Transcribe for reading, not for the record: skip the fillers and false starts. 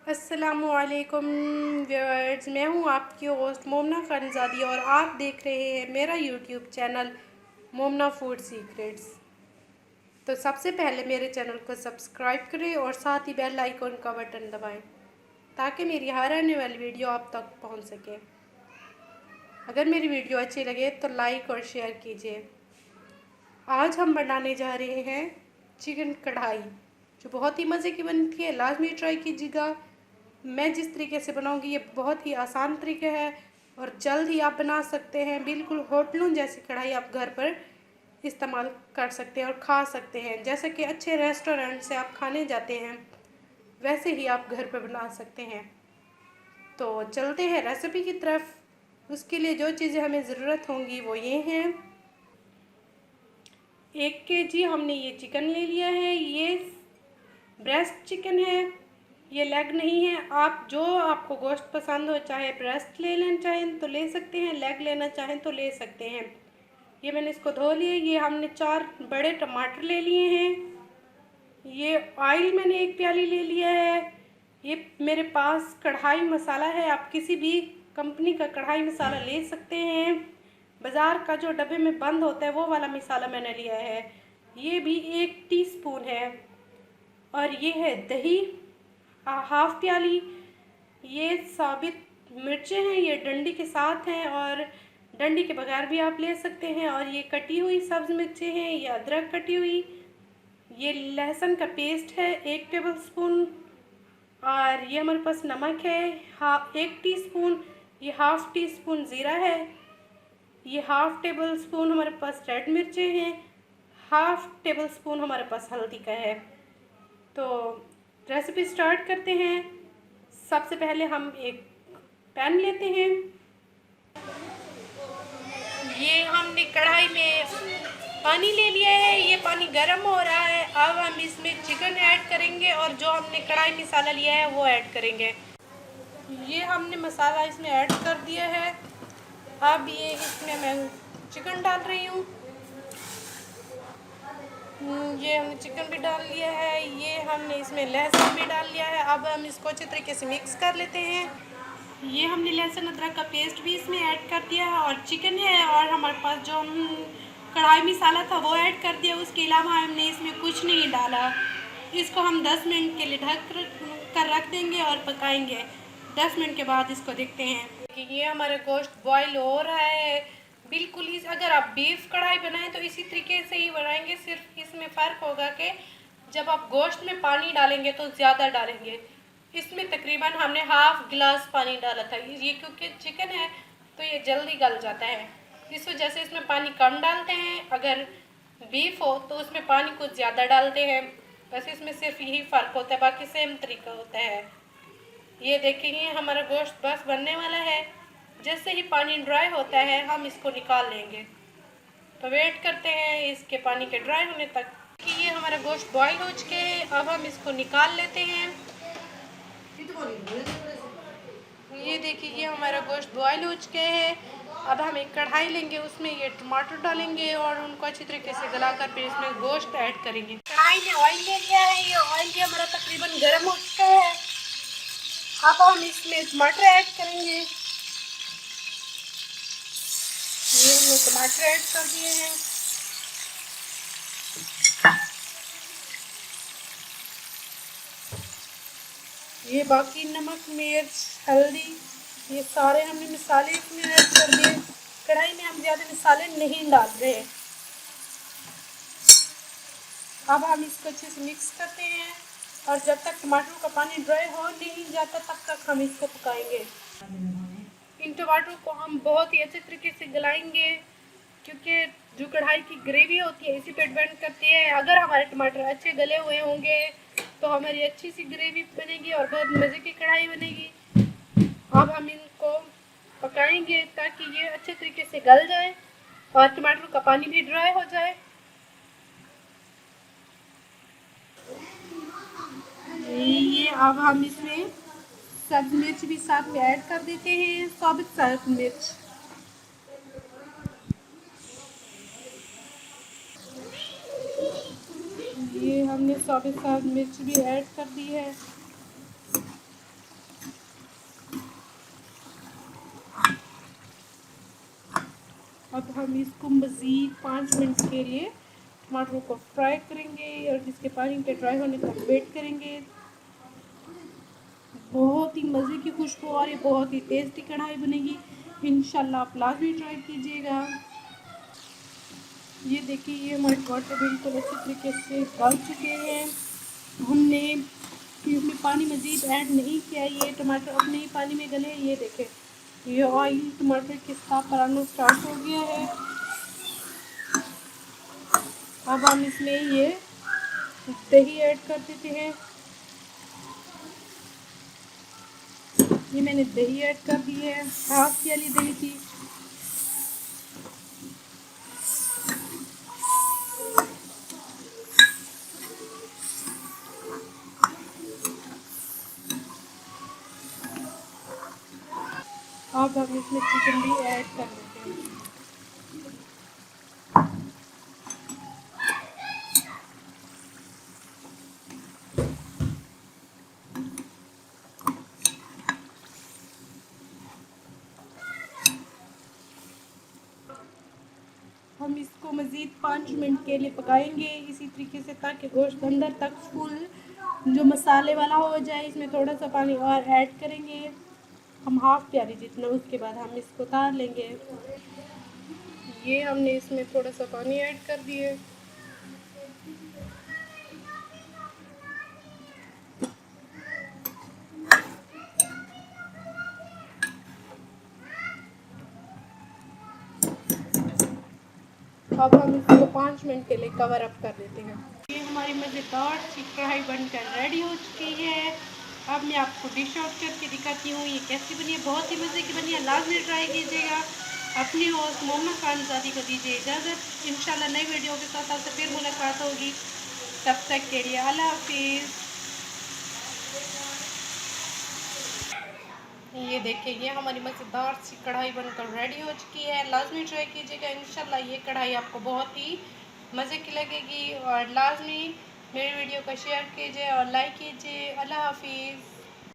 अस्सलामुअलैकुम व्यूअर्स, मैं हूं आपकी होस्ट मोमना खानज़ादी और आप देख रहे हैं मेरा यूट्यूब चैनल मोमना फूड सीक्रेट्स। तो सबसे पहले मेरे चैनल को सब्सक्राइब करें और साथ ही बेल आइकन का बटन दबाएं ताकि मेरी हर आने वाली वीडियो आप तक पहुंच सके। अगर मेरी वीडियो अच्छी लगे तो लाइक और शेयर कीजिए। आज हम बनाने जा रहे हैं चिकन कढ़ाई, जो बहुत ही मज़े की बनती है। लाजमी ट्राई कीजिएगा। मैं जिस तरीके से बनाऊंगी ये बहुत ही आसान तरीका है और जल्द ही आप बना सकते हैं। बिल्कुल होटलों जैसी कढ़ाई आप घर पर इस्तेमाल कर सकते हैं और खा सकते हैं। जैसे कि अच्छे रेस्टोरेंट से आप खाने जाते हैं वैसे ही आप घर पर बना सकते हैं। तो चलते हैं रेसिपी की तरफ। उसके लिए जो चीज़ें हमें ज़रूरत होंगी वो ये हैं। 1 केजी हमने ये चिकन ले लिया है। ये ब्रेस्ट चिकन है, ये लेग नहीं है। आप जो आपको गोश्त पसंद हो, चाहे ब्रेस्ट ले लेना चाहें तो ले सकते हैं, लेग लेना चाहें तो ले सकते हैं। ये मैंने इसको धो लिया। ये हमने 4 बड़े टमाटर ले लिए हैं। ये ऑयल मैंने 1 प्याली ले लिया है। ये मेरे पास कढ़ाई मसाला है, आप किसी भी कंपनी का कढ़ाई मसाला ले सकते हैं। बाज़ार का जो डब्बे में बंद होता है वो वाला मसाला मैंने लिया है। ये भी 1 टीस्पून है। और ये है दही, हाफ प्याली। ये साबित मिर्चें हैं, ये डंडी के साथ हैं और डंडी के बगैर भी आप ले सकते हैं। और ये कटी हुई सब्ज़ मिर्चें हैं, ये अदरक कटी हुई। ये लहसुन का पेस्ट है 1 टेबलस्पून। और ये हमारे पास नमक है 1 टीस्पून। ये हाफ़ टी स्पून ज़ीरा है। ये हाफ़ टेबल स्पून हमारे पास रेड मिर्चें हैं। हाफ़ टेबल स्पून हमारे पास हल्दी का है। तो रेसिपी स्टार्ट करते हैं। सबसे पहले हम एक पैन लेते हैं। ये हमने कढ़ाई में पानी ले लिया है। ये पानी गर्म हो रहा है। अब हम इसमें चिकन ऐड करेंगे और जो हमने कढ़ाई मसाला लिया है वो ऐड करेंगे। ये हमने मसाला इसमें ऐड कर दिया है। अब ये इसमें मैं चिकन डाल रही हूँ। ये हमने चिकन भी डाल लिया है। ये हमने इसमें लहसुन भी डाल लिया है। अब हम इसको अच्छे तरीके से मिक्स कर लेते हैं। ये हमने लहसुन अदरक का पेस्ट भी इसमें ऐड कर दिया है और चिकन है और हमारे पास जो कढ़ाई मसाला था वो ऐड कर दिया। उसके अलावा हमने इसमें कुछ नहीं डाला। इसको हम 10 मिनट के लिए ढक कर रख देंगे और पकाएंगे। 10 मिनट के बाद इसको देखते हैं कि ये हमारा गोश्त बॉईल हो रहा है। बिल्कुल ही अगर आप बीफ कढ़ाई बनाएं तो इसी तरीके से ही बनाएंगे। सिर्फ इसमें फ़र्क होगा कि जब आप गोश्त में पानी डालेंगे तो ज़्यादा डालेंगे। इसमें तकरीबन हमने हाफ़ गिलास पानी डाला था। ये क्योंकि चिकन है तो ये जल्दी गल जाता है, इस वजह से इसमें पानी कम डालते हैं। अगर बीफ हो तो उसमें पानी कुछ ज़्यादा डालते हैं। बस इसमें सिर्फ यही फ़र्क होता है, बाकी सेम तरीका होता है। ये देखेंगे हमारा गोश्त बस बनने वाला है। जैसे ही पानी ड्राई होता है हम इसको निकाल लेंगे। तो वेट करते हैं इसके पानी के ड्राई होने तक। कि ये हमारा गोश्त बॉईल हो चुके हैं। अब हम इसको निकाल लेते हैं। ये देखिए ये हमारा गोश्त बॉईल हो चुके हैं। अब हम एक कढ़ाई लेंगे, उसमें ये टमाटर डालेंगे और उनको अच्छी तरीके से गलाकर फिर इसमें गोश्त ऐड करेंगे। कढ़ाई में ऑयल ले लिया है। ये ऑयल भी हमारा तकरीबन गर्म हो चुका है। अब हम इसमें टमाटर ऐड करेंगे। ये हमने टमाटर ऐड कर दिए हैं। ये बाकी नमक, मिर्च, हल्दी, ये सारे हमने मसाले इसमें ऐड कर दिए। कढ़ाई में हम ज़्यादा मसाले नहीं डाल रहे। अब हम इसको अच्छे से मिक्स करते हैं और जब तक टमाटर का पानी ड्राई हो नहीं जाता तब तक हम इसको पकाएंगे। इन टमाटरों को हम बहुत ही अच्छे तरीके से गलाएंगे क्योंकि जो कढ़ाई की ग्रेवी होती है इसी पे डिपेंड करती है। अगर हमारे टमाटर अच्छे गले हुए होंगे तो हमारी अच्छी सी ग्रेवी बनेगी और बहुत मज़े की कढ़ाई बनेगी। अब हम इनको पकाएंगे ताकि ये अच्छे तरीके से गल जाए और टमाटर का पानी भी ड्राई हो जाए। ये अब हम इसमें सब्ज़ मिर्च भी साथ में ऐड कर देते हैं, साबित सब्ज़ मिर्च। ये हमने साबित सब्ज़ मिर्च भी ऐड कर दी है। अब हम इसको मज़ीद 5 मिनट के लिए टमाटरों को फ्राई करेंगे और इसके पानी के ड्राई होने तक वेट करेंगे। बहुत ही मज़े की खुशबू आ रही है, बहुत ही टेस्टी कढ़ाई बनेगी। इंशाल्लाह आप लाजमी ट्राई कीजिएगा। ये देखिए, ये हमारे टमाटर बिल्कुल अच्छे तरीके से गल चुके हैं। हमने इसमें पानी मज़ीद ऐड नहीं किया, ये टमाटर अपने ही पानी में गले। ये देखें, ये ऑयल टमाटर के साथ पराना स्टार्ट हो गया है। अब हम इसमें ये दही ऐड कर देते हैं। ये मैंने दही ऐड कर दी है, हाफ वाली दही थी। अब हम इसमें चिकन भी ऐड कर देते हैं। हम इसको मज़ीद 5 मिनट के लिए पकाएंगे इसी तरीके से, ताकि गोश्त अंदर तक फुल जो मसाले वाला हो जाए। इसमें थोड़ा सा पानी और ऐड करेंगे हम, हाफ प्याली जितना। उसके बाद हम इसको उतार लेंगे। ये हमने इसमें थोड़ा सा पानी ऐड कर दिए। अब हम इसको 5 मिनट के लिए कवर अप कर देते हैं। ये हमारी मज़ेदार सी कढ़ाई बनकर रेडी हो चुकी है। अब मैं आपको डिश आउट करके दिखाती हूँ ये कैसी बनी है। बहुत ही मज़े की बनी है, लाजमी ट्राई कीजिएगा। अपनी होस्ट मोमना खानजादी को दीजिए इजाज़त। इंशाल्लाह नई वीडियो के साथ आपसे फिर मुलाकात होगी। तब तक के लिए अल्लाह हाफिज़। ये देखिए, ये हमारी मज़ेदार सी कढ़ाई बनकर रेडी हो चुकी है। लाजमी ट्राई कीजिएगा, इंशाल्लाह ये कढ़ाई आपको बहुत ही मज़े की लगेगी। और लाजमी मेरी वीडियो को शेयर कीजिए और लाइक कीजिए। अल्लाह हाफिज़।